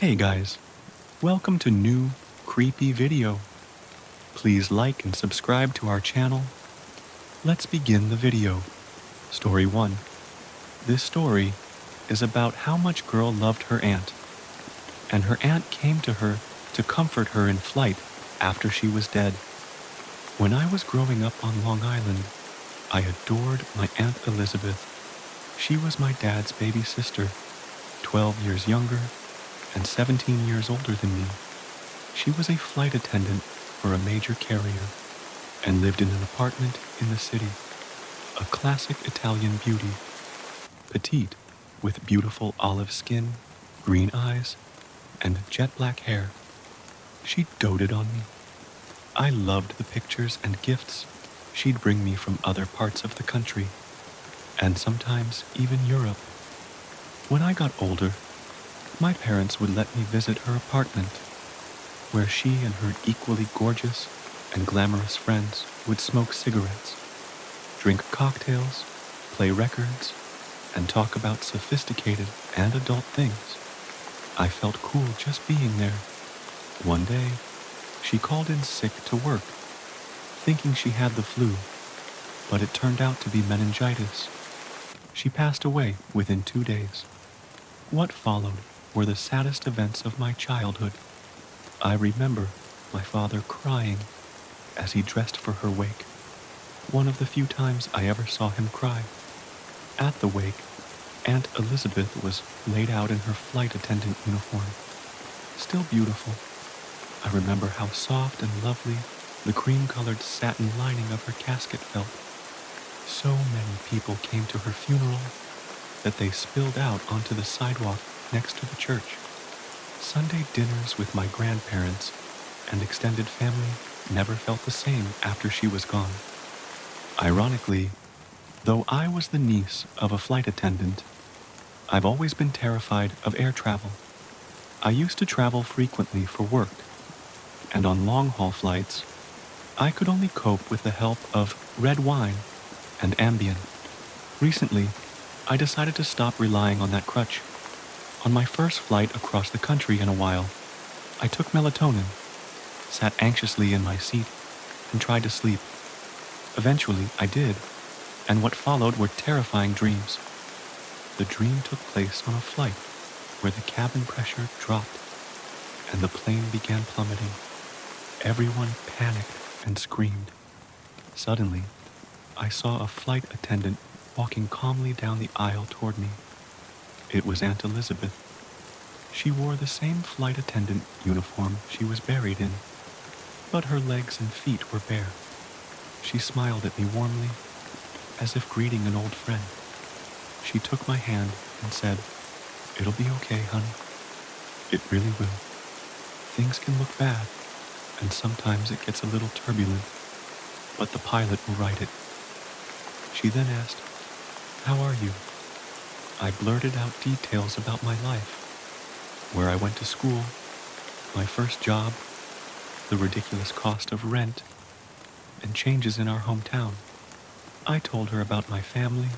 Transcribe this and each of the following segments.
Hey guys, welcome to new creepy video. Please like and subscribe to our channel. Let's begin the video. Story 1. This story is about how much girl loved her aunt, and her aunt came to her to comfort her in flight after she was dead. When I was growing up on Long Island, I adored my Aunt Elizabeth. She was my dad's baby sister, 12 years younger and 17 years older than me. She was a flight attendant for a major carrier and lived in an apartment in the city. A classic Italian beauty, petite, with beautiful olive skin, green eyes, and jet black hair. She doted on me. I loved the pictures and gifts she'd bring me from other parts of the country, and sometimes even Europe. When I got older, my parents would let me visit her apartment, where she and her equally gorgeous and glamorous friends would smoke cigarettes, drink cocktails, play records, and talk about sophisticated and adult things. I felt cool just being there. One day, she called in sick to work, thinking she had the flu, but it turned out to be meningitis. She passed away within 2 days. What followed were the saddest events of my childhood. I remember my father crying as he dressed for her wake, one of the few times I ever saw him cry. At the wake, Aunt Elizabeth was laid out in her flight attendant uniform, still beautiful. I remember how soft and lovely the cream-colored satin lining of her casket felt. So many people came to her funeral that they spilled out onto the sidewalk next to the church. Sunday dinners with my grandparents and extended family never felt the same after she was gone. Ironically, though I was the niece of a flight attendant, I've always been terrified of air travel. I used to travel frequently for work, and on long-haul flights, I could only cope with the help of red wine and Ambien. Recently, I decided to stop relying on that crutch. On my first flight across the country in a while, I took melatonin, sat anxiously in my seat, and tried to sleep. Eventually, I did, and what followed were terrifying dreams. The dream took place on a flight where the cabin pressure dropped and the plane began plummeting. Everyone panicked and screamed. Suddenly, I saw a flight attendant walking calmly down the aisle toward me. It was Aunt Elizabeth. She wore the same flight attendant uniform she was buried in, but her legs and feet were bare. She smiled at me warmly, as if greeting an old friend. She took my hand and said, "It'll be okay, honey. It really will. Things can look bad, and sometimes it gets a little turbulent, but the pilot will right it." She then asked, "How are you?" I blurted out details about my life, where I went to school, my first job, the ridiculous cost of rent, and changes in our hometown. I told her about my family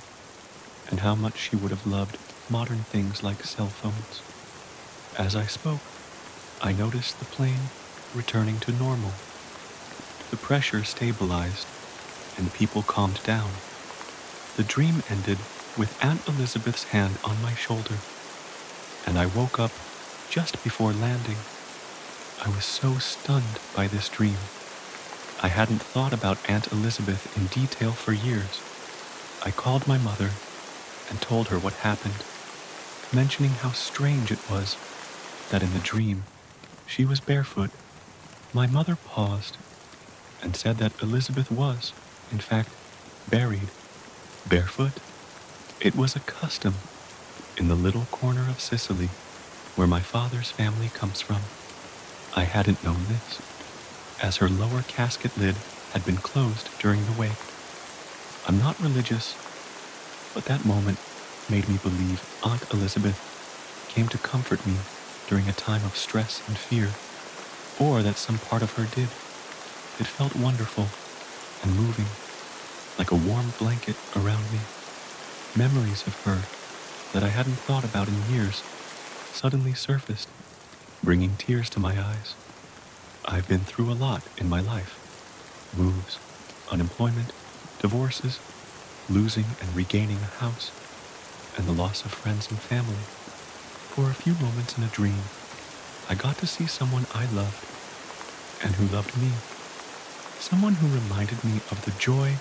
and how much she would have loved modern things like cell phones. As I spoke, I noticed the plane returning to normal. The pressure stabilized and people calmed down. The dream ended with Aunt Elizabeth's hand on my shoulder, and I woke up just before landing. I was so stunned by this dream. I hadn't thought about Aunt Elizabeth in detail for years. I called my mother and told her what happened, mentioning how strange it was that in the dream she was barefoot. My mother paused and said that Elizabeth was, in fact, buried barefoot. It was a custom in the little corner of Sicily where my father's family comes from. I hadn't known this, as her lower casket lid had been closed during the wake. I'm not religious, but that moment made me believe Aunt Elizabeth came to comfort me during a time of stress and fear, or that some part of her did. It felt wonderful and moving, like a warm blanket around me. Memories of her that I hadn't thought about in years suddenly surfaced. bringing tears to my eyes. I've been through a lot in my life. Moves, unemployment, divorces, losing and regaining a house, and the loss of friends and family. For a few moments in a dream, I got to see someone I loved and who loved me. Someone who reminded me of the joy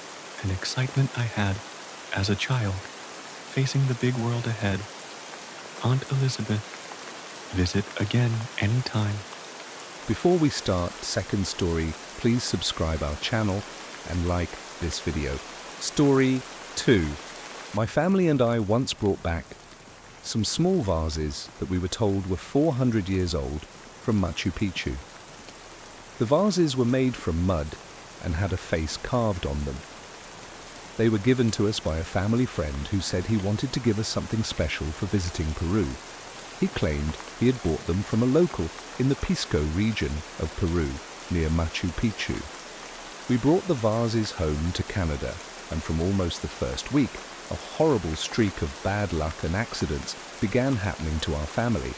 and excitement I had as a child, facing the big world ahead. Aunt Elizabeth, visit again anytime. Before we start second story, please subscribe our channel and like this video. Story 2. My family and I once brought back some small vases that we were told were 400 years old from Machu Picchu. The vases were made from mud and had a face carved on them. They were given to us by a family friend who said he wanted to give us something special for visiting Peru. He claimed he had bought them from a local in the Pisco region of Peru, near Machu Picchu. We brought the vases home to Canada, and from almost the first week, a horrible streak of bad luck and accidents began happening to our family.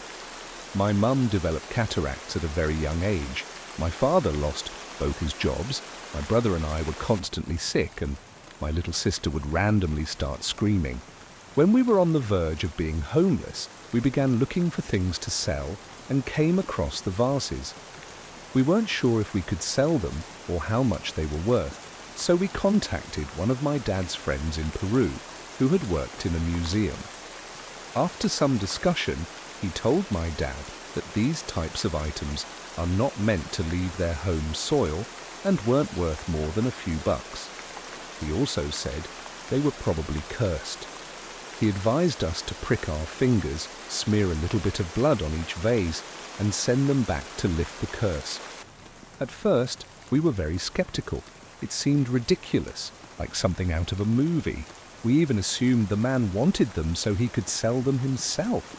My mum developed cataracts at a very young age. My father lost both his jobs. My brother and I were constantly sick, and my little sister would randomly start screaming. When we were on the verge of being homeless, we began looking for things to sell and came across the vases. We weren't sure if we could sell them or how much they were worth, so we contacted one of my dad's friends in Peru who had worked in a museum. After some discussion, he told my dad that these types of items are not meant to leave their home soil and weren't worth more than a few bucks. He also said they were probably cursed. He advised us to prick our fingers, smear a little bit of blood on each vase, and send them back to lift the curse. At first, we were very skeptical. It seemed ridiculous, like something out of a movie. We even assumed the man wanted them so he could sell them himself.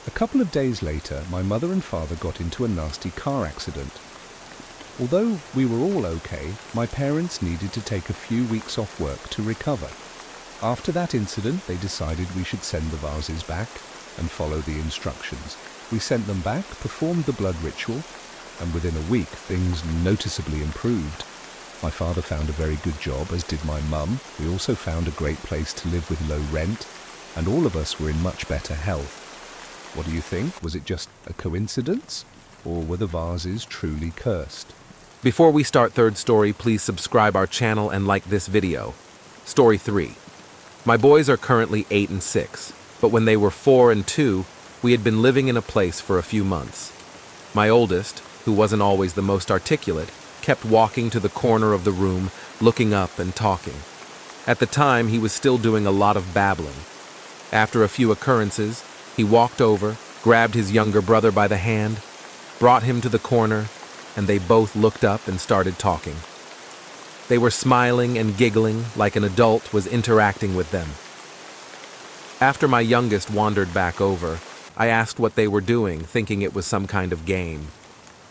A couple of days later, my mother and father got into a nasty car accident. Although we were all okay, my parents needed to take a few weeks off work to recover. After that incident, they decided we should send the vases back and follow the instructions. We sent them back, performed the blood ritual, and within a week, things noticeably improved. My father found a very good job, as did my mum. We also found a great place to live with low rent, and all of us were in much better health. What do you think? Was it just a coincidence, or were the vases truly cursed? Before we start third story, please subscribe our channel and like this video. Story 3. My boys are currently 8 and 6, but when they were 4 and 2, we had been living in a place for a few months. My oldest, who wasn't always the most articulate, kept walking to the corner of the room, looking up and talking. At the time, he was still doing a lot of babbling. After a few occurrences, he walked over, grabbed his younger brother by the hand, brought him to the corner, and they both looked up and started talking. They were smiling and giggling like an adult was interacting with them. After my youngest wandered back over, I asked what they were doing, thinking it was some kind of game.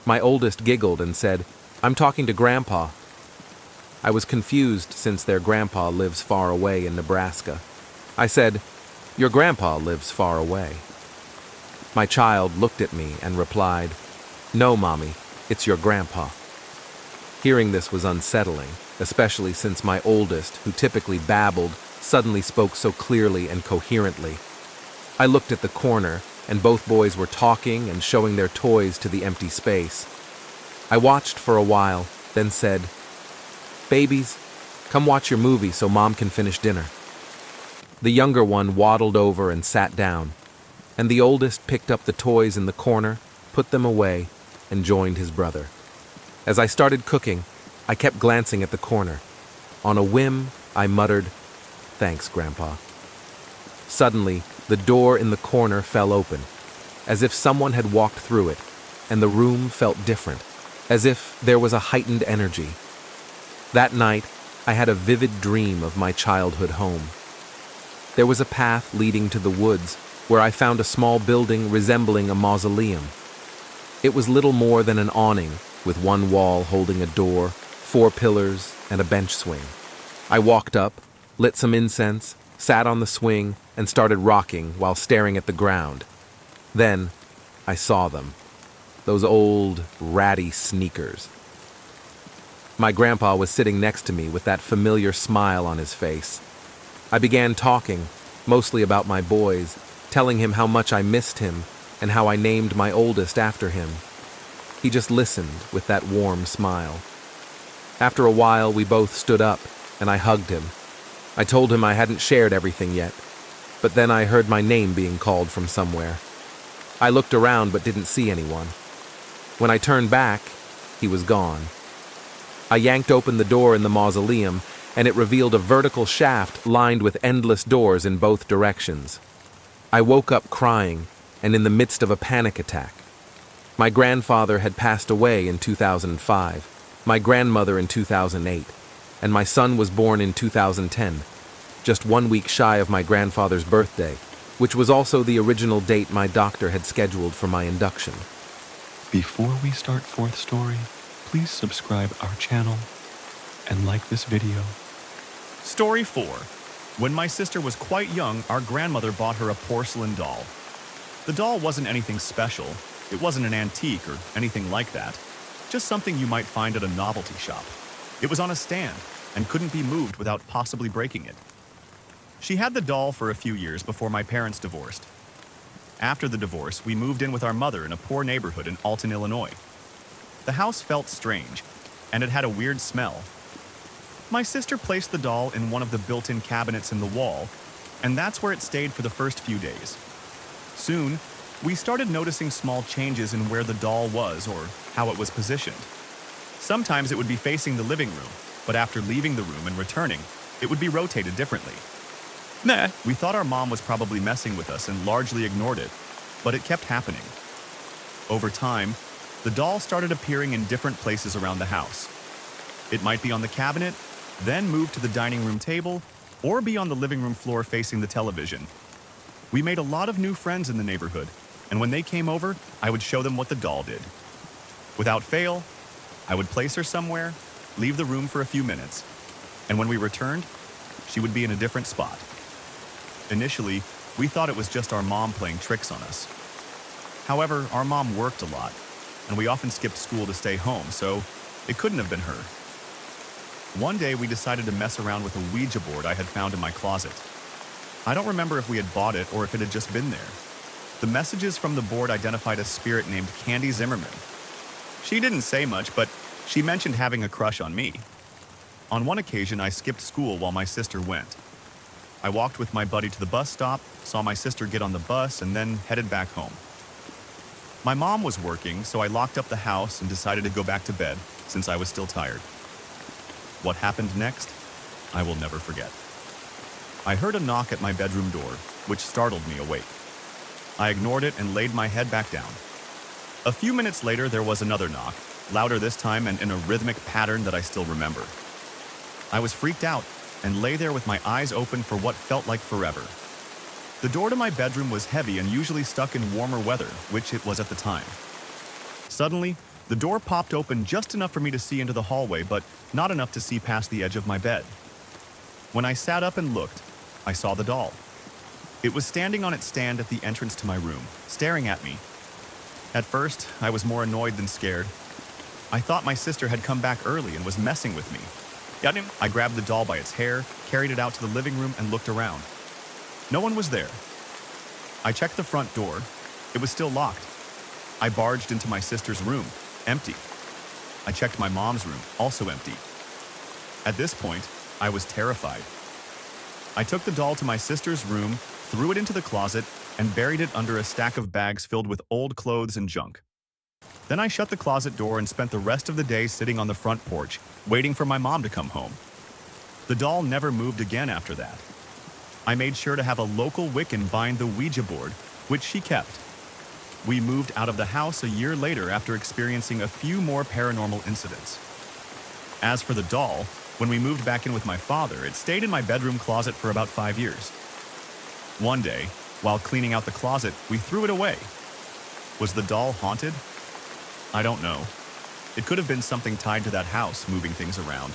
My oldest giggled and said, "I'm talking to Grandpa." I was confused since their grandpa lives far away in Nebraska. I said, "Your grandpa lives far away." My child looked at me and replied, "No, Mommy, it's your grandpa." Hearing this was unsettling, especially since my oldest, who typically babbled, suddenly spoke so clearly and coherently. I looked at the corner, and both boys were talking and showing their toys to the empty space. I watched for a while, then said, "Babies, come watch your movie so Mom can finish dinner." The younger one waddled over and sat down, and the oldest picked up the toys in the corner, put them away, and joined his brother. As I started cooking, I kept glancing at the corner. On a whim, I muttered, "Thanks, Grandpa." Suddenly, the door in the corner fell open, as if someone had walked through it, and the room felt different, as if there was a heightened energy. That night, I had a vivid dream of my childhood home. There was a path leading to the woods, where I found a small building resembling a mausoleum. It was little more than an awning, with one wall holding a door, 4 pillars, and a bench swing. I walked up, lit some incense, sat on the swing, and started rocking while staring at the ground. Then, I saw them. Those old, ratty sneakers. My grandpa was sitting next to me with that familiar smile on his face. I began talking, mostly about my boys, telling him how much I missed him and how I named my oldest after him. He just listened with that warm smile. After a while, we both stood up, and I hugged him. I told him I hadn't shared everything yet, but then I heard my name being called from somewhere. I looked around but didn't see anyone. When I turned back, he was gone. I yanked open the door in the mausoleum, and it revealed a vertical shaft lined with endless doors in both directions. I woke up crying, and in the midst of a panic attack. My grandfather had passed away in 2005, my grandmother in 2008, and my son was born in 2010, just 1 week shy of my grandfather's birthday, which was also the original date my doctor had scheduled for my induction. Before we start fourth story, please subscribe our channel and like this video. Story 4. When my sister was quite young, our grandmother bought her a porcelain doll. The doll wasn't anything special. It wasn't an antique or anything like that. Just something you might find at a novelty shop. It was on a stand and couldn't be moved without possibly breaking it. She had the doll for a few years before my parents divorced. After the divorce, we moved in with our mother in a poor neighborhood in Alton, Illinois. The house felt strange, and it had a weird smell. My sister placed the doll in one of the built-in cabinets in the wall, and that's where it stayed for the first few days. Soon, we started noticing small changes in where the doll was or how it was positioned. Sometimes it would be facing the living room, but after leaving the room and returning, it would be rotated differently. We thought our mom was probably messing with us and largely ignored it, but it kept happening. Over time, the doll started appearing in different places around the house. It might be on the cabinet, then move to the dining room table, or be on the living room floor facing the television. We made a lot of new friends in the neighborhood, and when they came over, I would show them what the doll did. Without fail, I would place her somewhere, leave the room for a few minutes, and when we returned, she would be in a different spot. Initially, we thought it was just our mom playing tricks on us. However, our mom worked a lot, and we often skipped school to stay home, so it couldn't have been her. One day, we decided to mess around with a Ouija board I had found in my closet. I don't remember if we had bought it or if it had just been there. The messages from the board identified a spirit named Candy Zimmerman. She didn't say much, but she mentioned having a crush on me. On one occasion, I skipped school while my sister went. I walked with my buddy to the bus stop, saw my sister get on the bus, and then headed back home. My mom was working, so I locked up the house and decided to go back to bed, since I was still tired. What happened next, I will never forget. I heard a knock at my bedroom door, which startled me awake. I ignored it and laid my head back down. A few minutes later, there was another knock, louder this time and in a rhythmic pattern that I still remember. I was freaked out and lay there with my eyes open for what felt like forever. The door to my bedroom was heavy and usually stuck in warmer weather, which it was at the time. Suddenly, the door popped open just enough for me to see into the hallway, but not enough to see past the edge of my bed. When I sat up and looked, I saw the doll. It was standing on its stand at the entrance to my room, staring at me. At first, I was more annoyed than scared. I thought my sister had come back early and was messing with me. I grabbed the doll by its hair, carried it out to the living room, and looked around. No one was there. I checked the front door. It was still locked. I barged into my sister's room, empty. I checked my mom's room, also empty. At this point, I was terrified. I took the doll to my sister's room, threw it into the closet, and buried it under a stack of bags filled with old clothes and junk. Then I shut the closet door and spent the rest of the day sitting on the front porch, waiting for my mom to come home. The doll never moved again after that. I made sure to have a local Wiccan bind the Ouija board, which she kept. We moved out of the house a year later after experiencing a few more paranormal incidents. As for the doll, when we moved back in with my father, it stayed in my bedroom closet for about 5 years. One day, while cleaning out the closet, we threw it away. Was the doll haunted? I don't know. It could have been something tied to that house, moving things around.